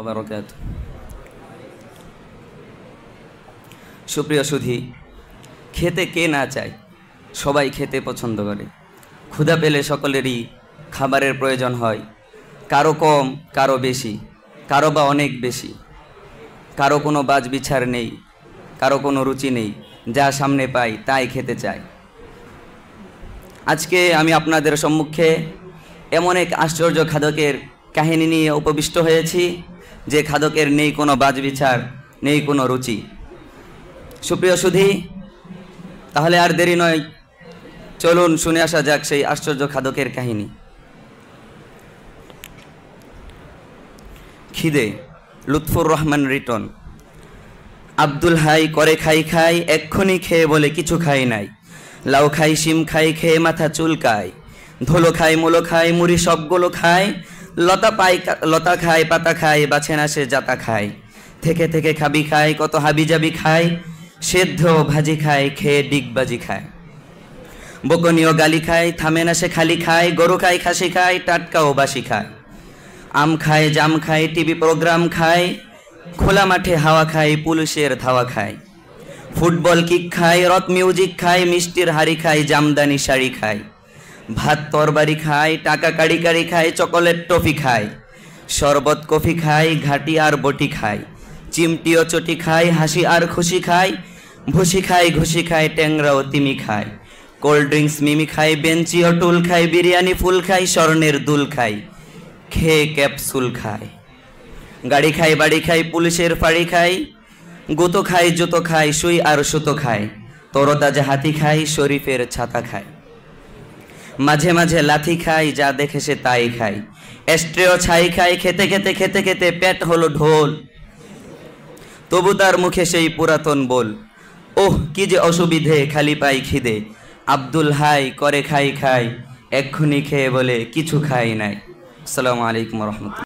বারাকাতুহু। সুপ্রিয় সুধী, খেতে কে না চায়? সবাই খেতে পছন্দ করে। ক্ষুধা পেলে সকলেরই খাবারের প্রয়োজন হয়, কারো কম, কারো বেশি, কারো বা অনেক বেশি। কারো কোনো বাছবিচার নেই, কারো কোনো রুচি নেই, যা সামনে পাই তাই খেতে চায়। আজকে আমি আপনাদের সম্মুখে এমন এক আশ্চর্য খাদকের কাহিনী নিয়ে উপবিষ্ট হয়েছি, যে খাদকের নেই কোনো বাছবিচার, নেই কোনো রুচি। সুপ্রিয় সুধী, তাহলে আর দেরি নয়, চলুন শুনে আসা যাক সেই আশ্চর্য খাদকের কাহিনী। খিদে, লুৎফুর রহমান রিটন। আব্দুল হাই করে খাই খাই, এক্ষুনি খেয়ে বলে কিছু খাই নাই। লাউ খাই, শিম খাই, খেয়ে মাথা চুলকায়। ধুলো খাই, মুলো খাই, মুড়ি সবগুলো খায়। লতা খায়, পাতা খায়, বাছে না সে জাতা খায়। থেকে থেকে খাবি খায়, কত হাবি জাবি খায়। সেদ্ধ ভাজি খায়, খেয়ে ডিগবাজি খায়। বকনীয় গালি খায়, থামে না সে খালি খায়। গরু খায়, খাসি খায়, টাটকা ও বাসি খায়। আম খায়, জাম খায়, টিভি প্রোগ্রাম খায়। খোলা মাঠে হাওয়া খায়, পুলিশের ধাওয়া খায়। ফুটবল কিক খায়, রক মিউজিক খায়, মিষ্টির হাড়ি খায়, জামদানি শাড়ি খায়। ভাত তরবারি খায়, টাকা কাড়ি কাড়ি খায়, চকোলেট টফি খায়। শরবত কফি খায়, ঘাটি আর বটি খায়। চিমটি ও চটি খায়, হাসি আর খুশি খায়। ভুসি খায়, ঘুষি খায়, ট্যাংরা ও তিমি খায়। কোল্ড ড্রিঙ্কস মিমি খায়, বেঞ্চি ও টুল খায়। বিরিয়ানি ফুল খায়, স্বর্ণের দুল খায়। খেয়ে ক্যাপসুল খায়। গাড়ি খায়, বাড়ি খায়, পুলিশের ফাড়ি খায়। গুতো খায়, জুতো খায়, সুই আর সুতো খায়। তরতাজা হাতি খায়, শরীফের ছাতা খায়। মাঝে মাঝে লাথি খায়, যা দেখে সে তাই খায়। এস্ট্রেও ছাই খায়, খেতে খেতে খেতে খেতে পেট হলো ঢোল। তবু তার মুখে সেই পুরাতন বল, ওহ কি যে অসুবিধে, খালি পাই খিদে। আব্দুল হাই করে খাই খাই, এক্ষুনি খেয়ে বলে কিছু খাই নাই। আসসালামু আলাইকুম ওয়া রাহমাতুল্লাহ।